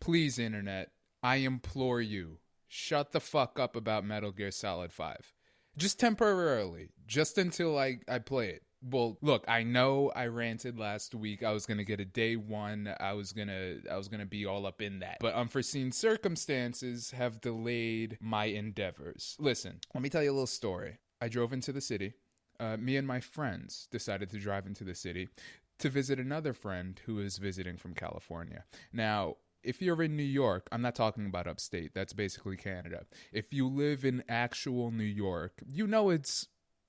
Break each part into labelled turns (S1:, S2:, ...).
S1: Please, internet, I implore you, shut the fuck up about Metal Gear Solid 5. Just temporarily, just until I play it. Well, look, I know I ranted last week. I was going to get a day one. I was going to be all up in that. But unforeseen circumstances have delayed my endeavors. Listen, let me tell you a little story. I drove into the city. Me and my friends decided to drive into the city to visit another friend who is visiting from California. Now, if you're in New York, I'm not talking about upstate. That's basically Canada. If you live in actual New York, you know it's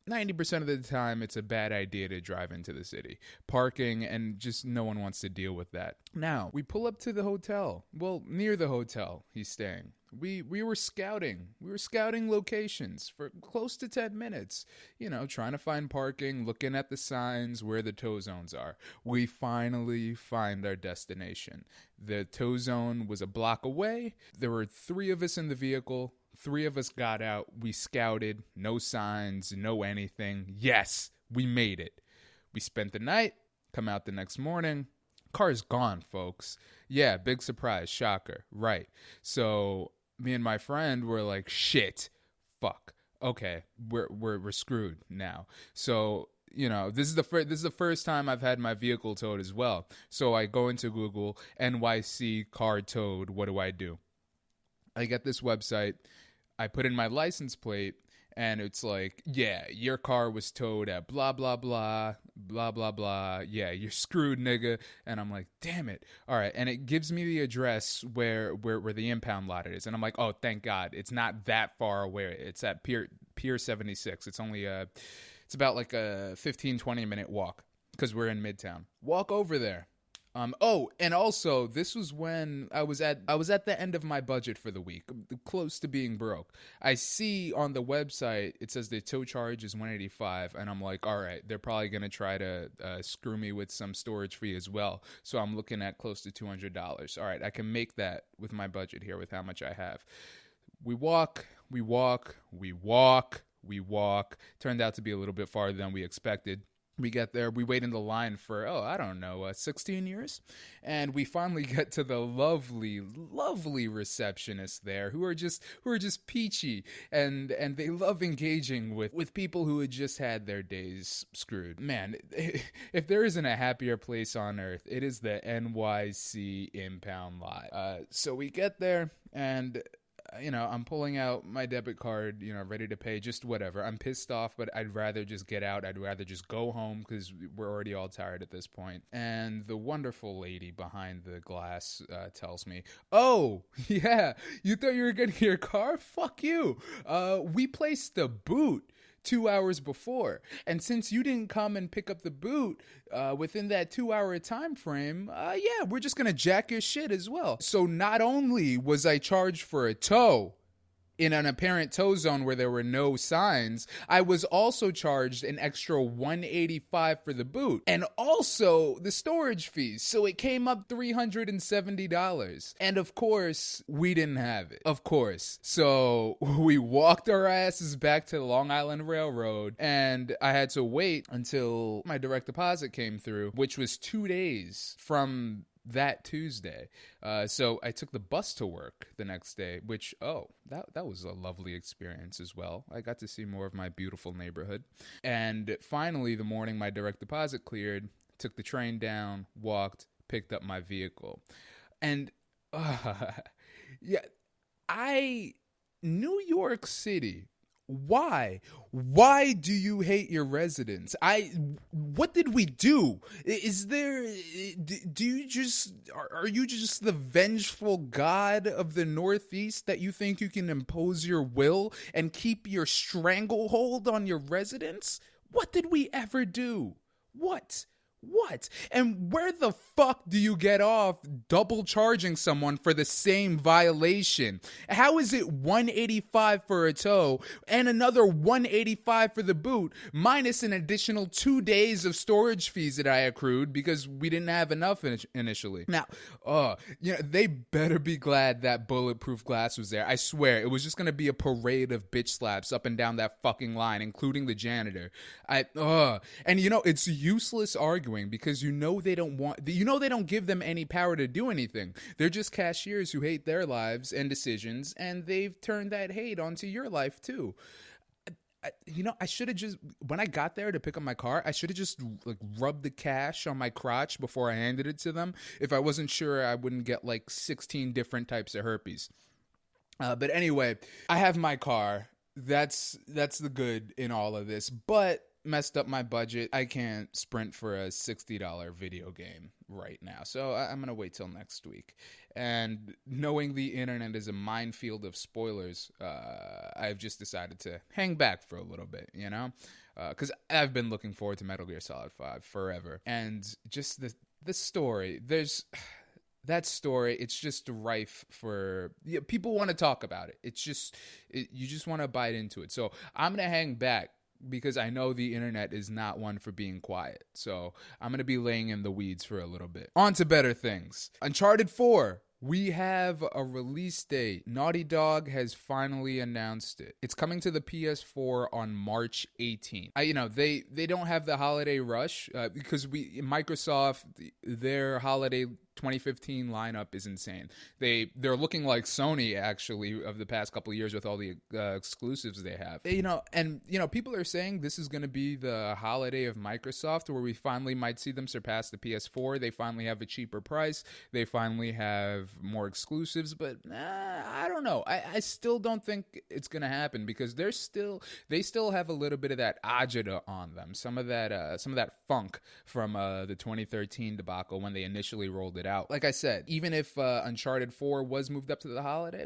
S1: 90% of the time it's a bad idea to drive into the city. Parking, and just no one wants to deal with that. Now, we pull up to the hotel. Well, near the hotel he's staying. We were scouting. We were scouting locations for close to 10 minutes. You know, trying to find parking, looking at the signs where the tow zones are. We finally find our destination. The tow zone was a block away. There were 3 of us in the vehicle. 3 of us got out. We scouted. No signs, no anything. Yes, we made it. We spent the night, come out the next morning. Car's gone, folks. Yeah, big surprise. Shocker. Right. So me and my friend were like, shit, fuck. Okay, we're screwed now. So, you know, this is the first time I've had my vehicle towed as well. So I go into Google, NYC car towed. What do? I get this website. I put in my license plate, and it's like, yeah, your car was towed at blah, blah, blah, blah, blah, blah. Yeah, you're screwed, nigga. And I'm like, damn it. All right. And it gives me the address where the impound lot is. And I'm like, oh, thank God. It's not that far away. It's at Pier 76. It's only it's about like a 15, 20-minute walk because we're in Midtown. Walk over there. Oh, and also, this was when I was at the end of my budget for the week, close to being broke. I see on the website, it says the tow charge is $185, and I'm like, all right, they're probably going to try to screw me with some storage fee as well. So I'm looking at close to $200. All right, I can make that with my budget here, with how much I have. We walk. Turned out to be a little bit farther than we expected. We get there, we wait in the line for, 16 years. And we finally get to the lovely, lovely receptionists there who are just peachy. And they love engaging with people who had just had their days screwed. Man, if there isn't a happier place on earth, it is the NYC impound lot. So we get there, and I'm pulling out my debit card, ready to pay, just whatever. I'm pissed off, but I'd rather just get out. I'd rather just go home because we're already all tired at this point. And the wonderful lady behind the glass tells me, oh, yeah, you thought you were getting your car? Fuck you. We placed the boot 2 hours before, and since you didn't come and pick up the boot within that 2-hour time frame, we're just gonna jack your shit as well. So not only was I charged for a tow in an apparent tow zone where there were no signs, I was also charged an extra $185 for the boot, and also the storage fees. So it came up $370. And of course, we didn't have it. Of course. So we walked our asses back to the Long Island Railroad, and I had to wait until my direct deposit came through, which was 2 days from that Tuesday. So I took the bus to work the next day, which, that was a lovely experience as well. I got to see more of my beautiful neighborhood. And finally, the morning my direct deposit cleared, took the train down, walked, picked up my vehicle. And, New York City, why? Why do you hate your residents? What did we do? Are you just the vengeful god of the Northeast that you think you can impose your will and keep your stranglehold on your residents? What did we ever do? What? And where the fuck do you get off double charging someone for the same violation? How is it $185 for a tow and another $185 for the boot, minus an additional 2 days of storage fees that I accrued because we didn't have enough initially? Now, they better be glad that bulletproof glass was there. I swear, it was just going to be a parade of bitch slaps up and down that fucking line, including the janitor. And it's useless arguing arguing because they don't give them any power to do anything. They're just cashiers who hate their lives and decisions, and they've turned that hate onto your life too. I should have just, when I got there to pick up my car, I should have just like rubbed the cash on my crotch before I handed it to them if I wasn't sure I wouldn't get like 16 different types of herpes. But anyway, I have my car. That's the good in all of this, but messed up my budget. I can't sprint for a $60 video game right now, so I'm gonna wait till next week. And knowing the internet is a minefield of spoilers, I've just decided to hang back for a little bit, because I've been looking forward to Metal Gear Solid 5 forever. And just the story, that story, it's just rife for people want to talk about it. It's just you just want to bite into it. So I'm gonna hang back because I know the internet is not one for being quiet. So I'm gonna be laying in the weeds for a little bit. On to better things. Uncharted 4. We have a release date. Naughty Dog has finally announced it. It's coming to the PS4 on March 18th. They don't have the holiday rush because Microsoft, their holiday 2015 lineup is insane. They're looking like Sony actually of the past couple of years with all the exclusives they have. People are saying this is going to be the holiday of Microsoft, where we finally might see them surpass the PS4. They finally have a cheaper price. They finally have more exclusives, but I don't know. I still don't think it's going to happen because they still have a little bit of that agita on them. Some of that funk from the 2013 debacle when they initially rolled it out. Like I said, even if Uncharted 4 was moved up to the holiday,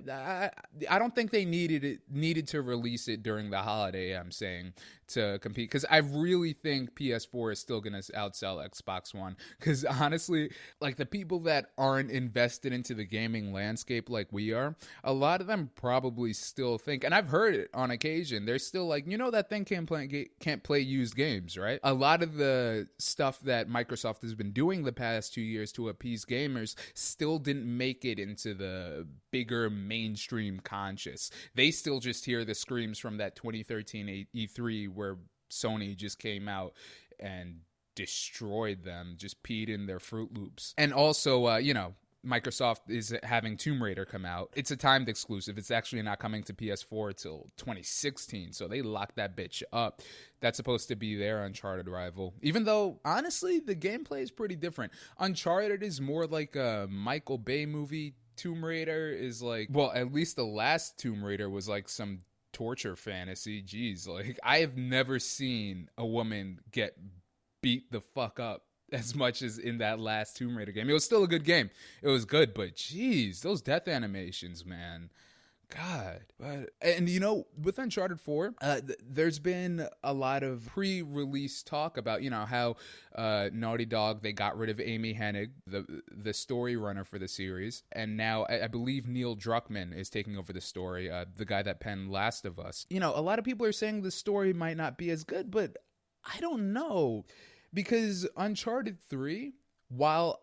S1: I don't think they needed to release it during the holiday, I'm saying, to compete, because I really think PS4 is still going to outsell Xbox One, because honestly, like the people that aren't invested into the gaming landscape like we are, a lot of them probably still think, and I've heard it on occasion, they're still like, that thing can't play used games, right? A lot of the stuff that Microsoft has been doing the past 2 years to appease gamers still didn't make it into the bigger mainstream conscious. They still just hear the screams from that 2013 E3 where Sony just came out and destroyed them, just peed in their Fruit Loops. And also, Microsoft is having Tomb Raider come out. It's a timed exclusive. It's actually not coming to PS4 till 2016, so they locked that bitch up. That's supposed to be their Uncharted rival. Even though, honestly, the gameplay is pretty different. Uncharted is more like a Michael Bay movie. Tomb Raider is like, well, at least the last Tomb Raider was like some torture fantasy. Jeez, like I have never seen a woman get beat the fuck up as much as in that last Tomb Raider game. It was still a good game. It was good, but jeez, those death animations, man. God. And with Uncharted 4, there's been a lot of pre-release talk about, how Naughty Dog, they got rid of Amy Hennig, the story runner for the series. And now I believe Neil Druckmann is taking over the story, the guy that penned Last of Us. A lot of people are saying the story might not be as good, but I don't know. Because Uncharted 3, while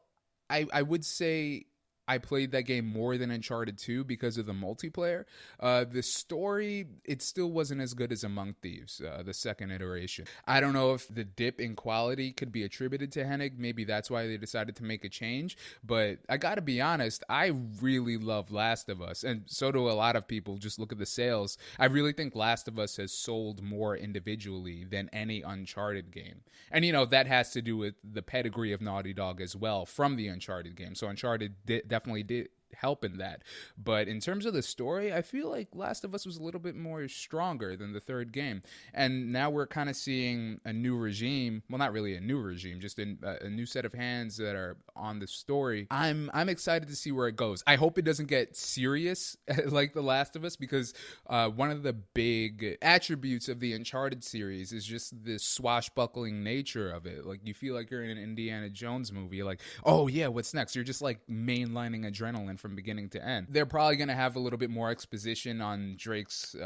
S1: I would say I played that game more than Uncharted 2 because of the multiplayer, the story, it still wasn't as good as Among Thieves, the second iteration. I don't know if the dip in quality could be attributed to Hennig. Maybe that's why they decided to make a change. But I gotta be honest, I really love Last of Us. And so do a lot of people. Just look at the sales. I really think Last of Us has sold more individually than any Uncharted game. And, that has to do with the pedigree of Naughty Dog as well from the Uncharted game. So Uncharted definitely did help in that. But in terms of the story, I feel like Last of Us was a little bit more stronger than the third game. And now we're kind of seeing a new regime. Well, not really a new regime, just a new set of hands that are on the story. I'm excited to see where it goes. I hope it doesn't get serious like The Last of Us, because one of the big attributes of the Uncharted series is just the swashbuckling nature of it. Like, you feel like you're in an Indiana Jones movie. You're like, oh yeah, what's next? You're just like mainlining adrenaline from beginning to end. They're probably going to have a little bit more exposition on Drake's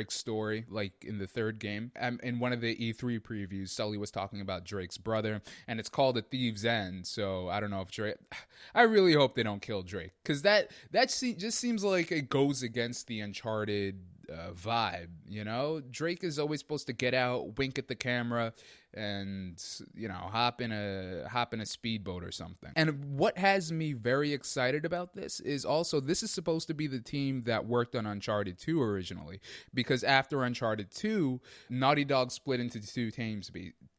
S1: story, like in the third game. In one of the E3 previews, Sully was talking about Drake's brother, and it's called A Thief's End. So I don't know if Drake... I really hope they don't kill Drake, because that just seems like it goes against the Uncharted vibe, you know? Drake is always supposed to get out, wink at the camera, and, you know, hop in a speedboat or something. And what has me very excited about this is also this is supposed to be the team that worked on Uncharted 2 originally, because after Uncharted 2, Naughty Dog split into two teams.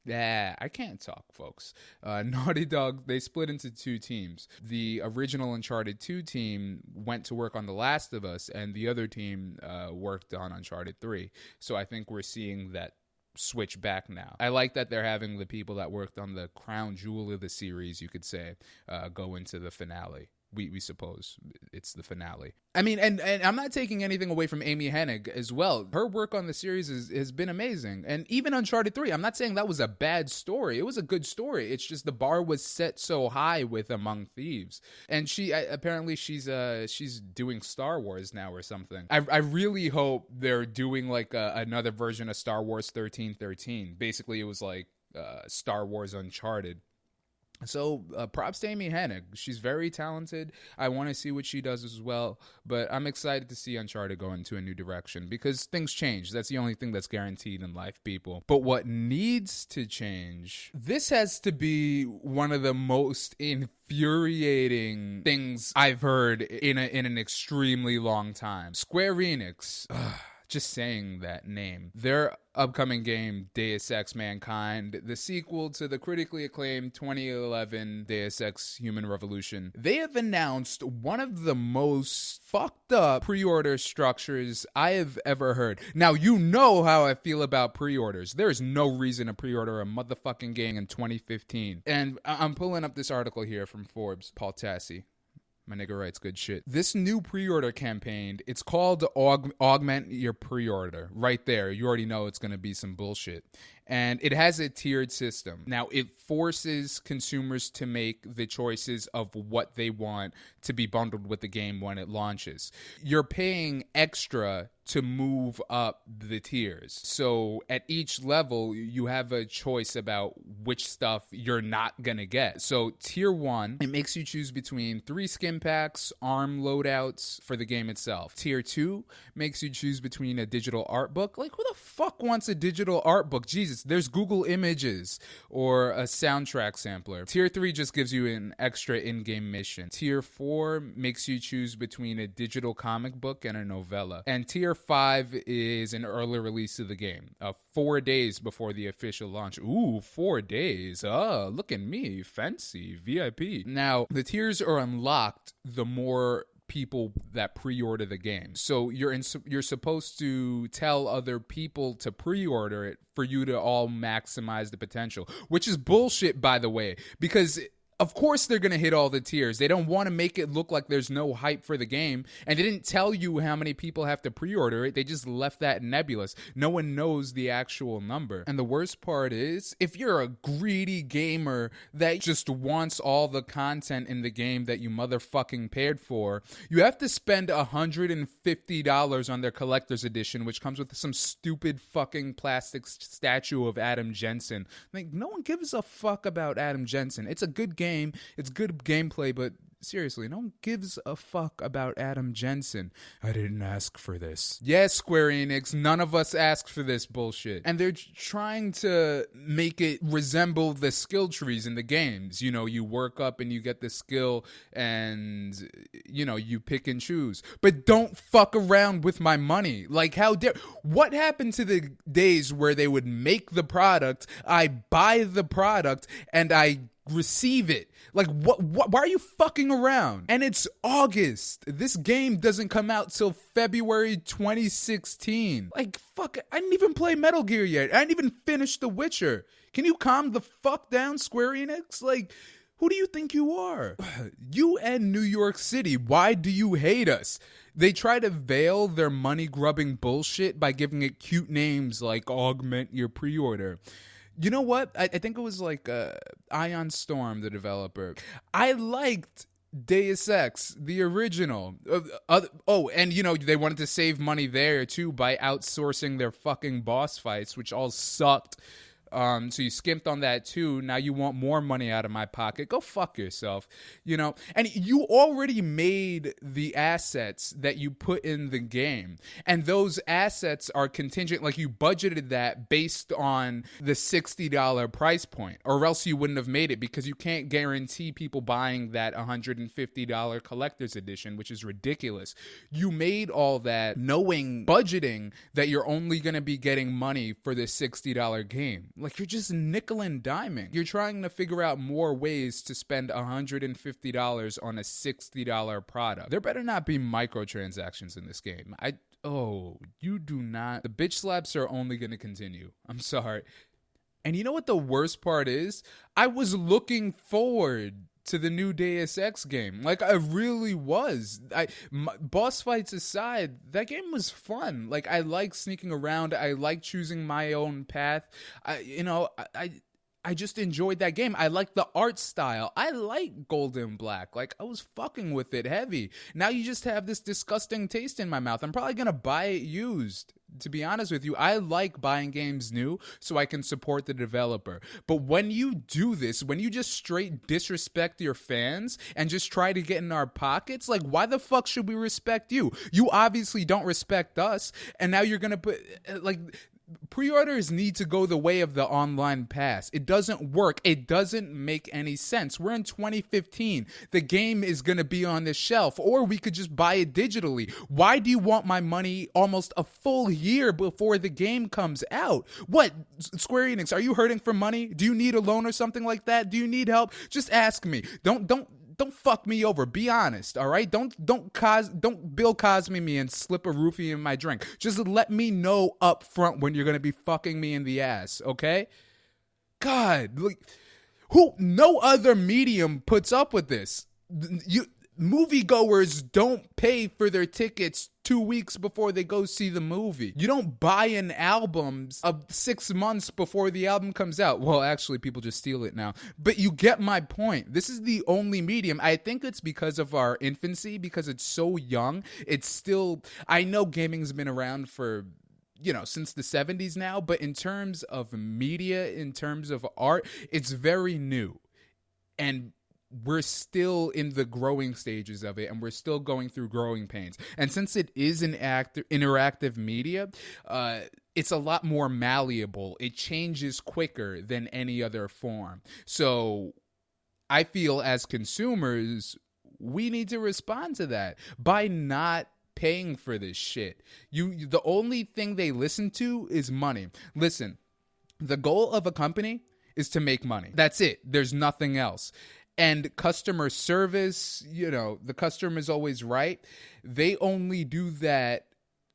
S1: Yeah, I can't talk, folks. Naughty Dog, they split into two teams. The original Uncharted 2 team went to work on The Last of Us, and the other team worked on Uncharted 3. So I think we're seeing that switch back now. I like that they're having the people that worked on the crown jewel of the series, you could say, go into the finale. We suppose it's the finale. I mean, and I'm not taking anything away from Amy Hennig as well. Her work on the series has been amazing. And even Uncharted 3, I'm not saying that was a bad story. It was a good story. It's just the bar was set so high with Among Thieves. And apparently she's doing Star Wars now or something. I really hope they're doing like another version of Star Wars 1313. Basically, it was like Star Wars Uncharted. So props to Amy Hennig. She's very talented. I want to see what she does as well. But I'm excited to see Uncharted go into a new direction because things change. That's the only thing that's guaranteed in life, people. But what needs to change, this has to be one of the most infuriating things I've heard in an extremely long time. Square Enix. Just saying that name. Their upcoming game, Deus Ex Mankind, the sequel to the critically acclaimed 2011 Deus Ex Human Revolution, they have announced one of the most fucked up pre-order structures I have ever heard. Now, you know how I feel about pre-orders. There's no reason to pre-order a motherfucking game in 2015. And I'm pulling up this article here from Forbes, Paul Tassi. My nigga writes good shit. This new pre-order campaign, it's called Augment Your Pre-Order. Right there, you already know it's going to be some bullshit. And it has a tiered system. Now, it forces consumers to make the choices of what they want to be bundled with the game when it launches. You're paying extra to move up the tiers. So at each level, you have a choice about which stuff you're not going to get. So tier 1, it makes you choose between 3 skin packs, ARM loadouts for the game itself. Tier 2 makes you choose between a digital art book. Like, who the fuck wants a digital art book? Jesus, there's Google Images or a soundtrack sampler. Tier 3 just gives you an extra in-game mission. Tier 4 makes you choose between a digital comic book and a novella. And Tier 5 is an early release of the game, 4 days before the official launch. Ooh, 4 days. Oh, look at me, fancy, VIP. Now, the tiers are unlocked the more people that pre-order the game. So you're supposed to tell other people to pre-order it for you to all maximize the potential, which is bullshit, by the way, because of course they're going to hit all the tiers. They don't want to make it look like there's no hype for the game. And they didn't tell you how many people have to pre-order it. They just left that nebulous. No one knows the actual number. And the worst part is, if you're a greedy gamer that just wants all the content in the game that you motherfucking paid for, you have to spend $150 on their collector's edition, which comes with some stupid fucking plastic statue of Adam Jensen. Like, no one gives a fuck about Adam Jensen. It's a good game. It's good gameplay, but seriously, no one gives a fuck about Adam Jensen. I didn't ask for this. Yes, Square Enix, none of us asked for this bullshit. And they're trying to make it resemble the skill trees in the games. You know, you work up and you get the skill and, you know, you pick and choose. But don't fuck around with my money. Like, how dare... What happened to the days where they would make the product, I buy the product, and I receive it? Like, what why are you fucking around? And it's August. This game doesn't come out till February 2016. Like, fuck, I didn't even play Metal Gear yet. I didn't even finish The Witcher. Can you calm the fuck down, Square Enix? Like, who do you think you are? You and New York City, why do you hate us? They try to veil their money-grubbing bullshit by giving it cute names like Augment Your Pre-Order. You know what? I think it was like Ion Storm, the developer. I liked Deus Ex, the original. And, you know, they wanted to save money there, too, by outsourcing their fucking boss fights, which all sucked. So you skimped on that too. Now you want more money out of my pocket. Go fuck yourself. And you already made the assets that you put in the game. And those assets are contingent, like you budgeted that based on the $60 price point, or else you wouldn't have made it, because you can't guarantee people buying that $150 collector's edition, which is ridiculous. You made all that knowing, budgeting, that you're only going to be getting money for this $60 game. Like, you're just nickel and diming. You're trying to figure out more ways to spend $150 on a $60 product. There better not be microtransactions in this game. You do not. The bitch slaps are only going to continue. I'm sorry. And you know what the worst part is? I was looking forward to the new Deus Ex game. Like, I really was. Boss fights aside, that game was fun. Like, I like sneaking around. I like choosing my own path. I just enjoyed that game. I like the art style. I like Gold and Black. Like, I was fucking with it heavy. Now you just have this disgusting taste in my mouth. I'm probably going to buy it used. To be honest with you, I like buying games new so I can support the developer. But when you do this, when you just straight disrespect your fans and just try to get in our pockets, like, why the fuck should we respect you? You obviously don't respect us, and now you're going to put, like, pre-orders need to go the way of the online pass. It doesn't work. It doesn't make any sense. We're in 2015. The game is going to be on the shelf, or we could just buy it digitally. Why do you want my money almost a full year before the game comes out? What, Square Enix, are you hurting for money? Do you need a loan or something like that? Do you need help? Just ask me. Don't fuck me over. Be honest, all right? Don't Bill Cosby me and slip a roofie in my drink. Just let me know up front when you're gonna be fucking me in the ass, okay? God, like, no other medium puts up with this. Moviegoers don't pay for their tickets 2 weeks before they go see the movie. You don't buy an album of 6 months before the album comes out. Well, actually, people just steal it now. But you get my point. This is the only medium. I think it's because of our infancy, because it's so young. It's still, I know gaming's been around for, since the 70s now, but in terms of media, in terms of art, it's very new. And we're still in the growing stages of it, and we're still going through growing pains. And since it is an interactive media, it's a lot more malleable. It changes quicker than any other form. So I feel as consumers, we need to respond to that by not paying for this shit. The only thing they listen to is money. Listen, the goal of a company is to make money. That's it. There's nothing else. And customer service, the customer's always right. They only do that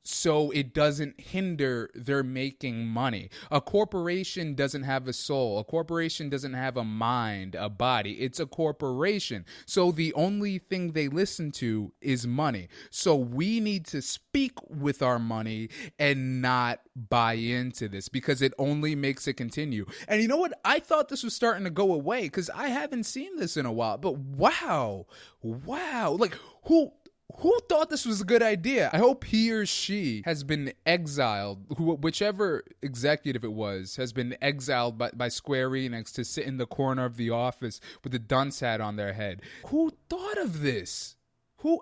S1: so it doesn't hinder their making money. A corporation doesn't have a soul. A corporation doesn't have a mind, a body. It's a corporation. So the only thing they listen to is money. So we need to speak with our money and not buy into this, because it only makes it continue. And you know what? I thought this was starting to go away because I haven't seen this in a while. But wow. Like, who thought this was a good idea? I hope he or she has been exiled, whichever executive it was, has been exiled by Square Enix to sit in the corner of the office with a dunce hat on their head. Who thought of this?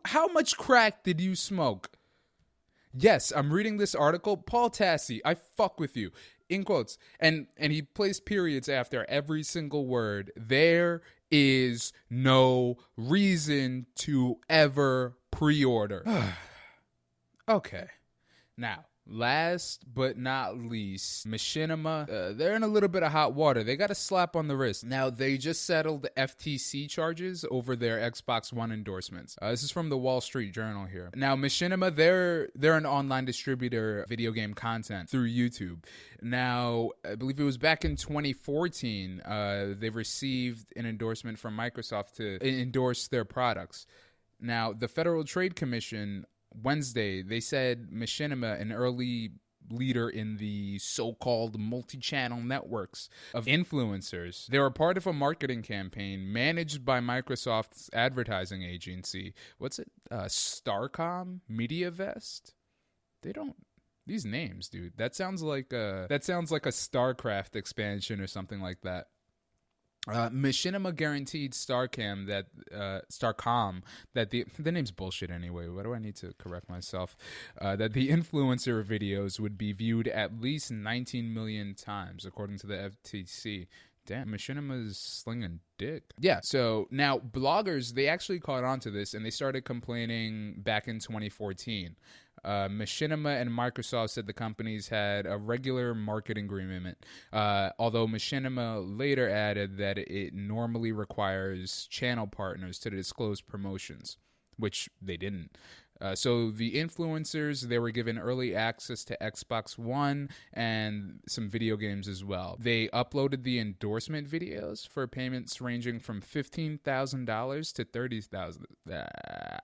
S1: How much crack did you smoke? Yes, I'm reading this article. Paul Tassi, I fuck with you. In quotes. And he placed periods after every single word. There is no reason to ever pre-order. Okay. Now, last but not least, Machinima, they're in a little bit of hot water. They got a slap on the wrist. Now, they just settled the FTC charges over their Xbox One endorsements. This is from the Wall Street Journal here. Now, Machinima, they're an online distributor of video game content through YouTube. Now, I believe it was back in 2014, they received an endorsement from Microsoft to endorse their products. Now, the Federal Trade Commission, Wednesday, they said Machinima, an early leader in the so-called multi-channel networks of influencers, they were part of a marketing campaign managed by Microsoft's advertising agency. What's it? Starcom? MediaVest? They don't These names, dude. That sounds like a StarCraft expansion or something like that. Machinima guaranteed Starcom that the name's bullshit anyway. Why do I need to correct myself? That the influencer videos would be viewed at least 19 million times, according to the FTC. Damn, Machinima's slinging dick. Yeah, so now bloggers, they actually caught on to this and they started complaining back in 2014. Machinima and Microsoft said the companies had a regular marketing agreement, although Machinima later added that it normally requires channel partners to disclose promotions, which they didn't. So the influencers, they were given early access to Xbox One and some video games as well. They uploaded the endorsement videos for payments ranging from $15,000 to $30,000.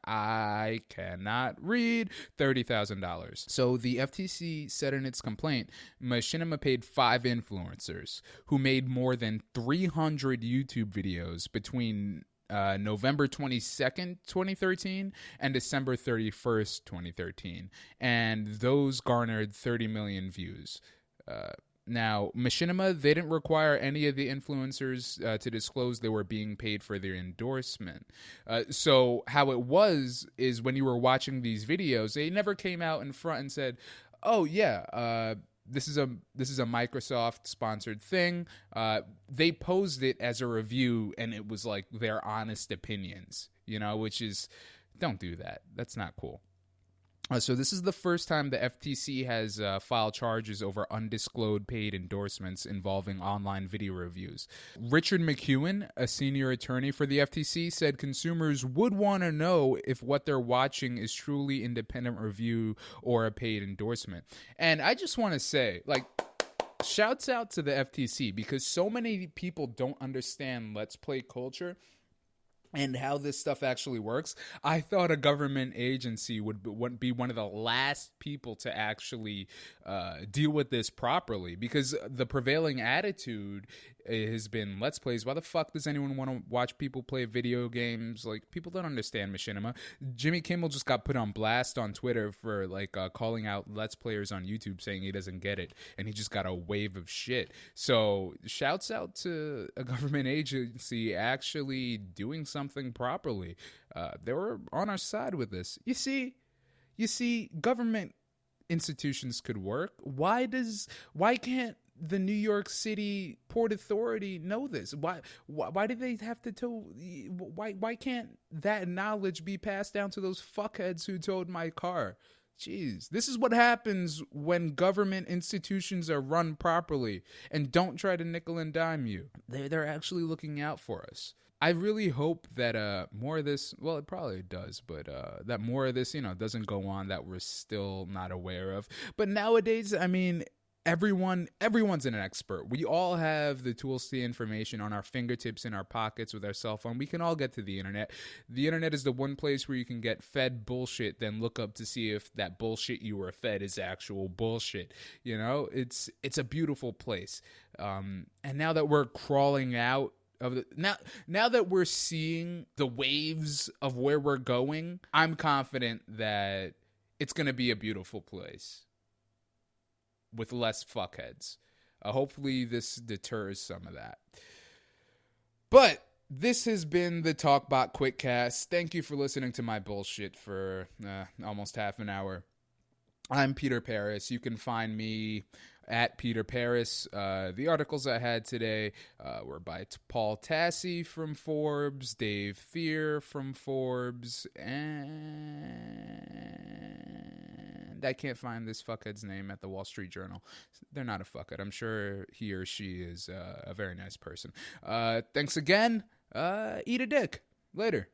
S1: I cannot read $30,000. So the FTC said in its complaint, Machinima paid 5 influencers who made more than 300 YouTube videos between November 22nd, 2013 and December 31st, 2013. And those garnered 30 million views. Now, Machinima, they didn't require any of the influencers to disclose they were being paid for their endorsement. So how it was is when you were watching these videos, they never came out in front and said, oh, yeah, this is a Microsoft sponsored thing. They posed it as a review, and it was like their honest opinions, which is, don't do that. That's not cool. So this is the first time the FTC has filed charges over undisclosed paid endorsements involving online video reviews. Richard McEwen, a senior attorney for the FTC, said consumers would want to know if what they're watching is truly independent review or a paid endorsement. And I just want to say, shouts out to the FTC, because so many people don't understand Let's Play culture and how this stuff actually works. I thought a government agency would be one of the last people to actually deal with this properly, because the prevailing attitude has been, Let's Plays. Why the fuck does anyone want to watch people play video games? People don't understand Machinima. Jimmy Kimmel just got put on blast on Twitter for calling out Let's Players on YouTube, saying he doesn't get it, and he just got a wave of shit. So shouts out to a government agency actually doing something properly. They were on our side with this. You see, government institutions could work. Why can't the New York City Port Authority know this? Why do they have to tell? Why can't that knowledge be passed down to those fuckheads who towed my car? Jeez, this is what happens when government institutions are run properly and don't try to nickel and dime you. They're actually looking out for us. I really hope that more of this, well, it probably does, but that more of this, doesn't go on that we're still not aware of. But nowadays, I mean, everyone's an expert. We all have the tools to the information on our fingertips, in our pockets, with our cell phone. We can all get to the internet. The internet is the one place where you can get fed bullshit, then look up to see if that bullshit you were fed is actual bullshit. It's a beautiful place. And now that we're crawling out of now that we're seeing the waves of where we're going, I'm confident that it's going to be a beautiful place with less fuckheads. Hopefully this deters some of that. But this has been the TalkBot Quickcast. Thank you for listening to my bullshit for almost half an hour. I'm Peter Paris. You can find me at Peter Paris. The articles I had today were by Paul Tassi from Forbes, Dave Thier from Forbes, and I can't find this fuckhead's name at the Wall Street Journal. They're not a fuckhead. I'm sure he or she is a very nice person. Thanks again. Eat a dick. Later.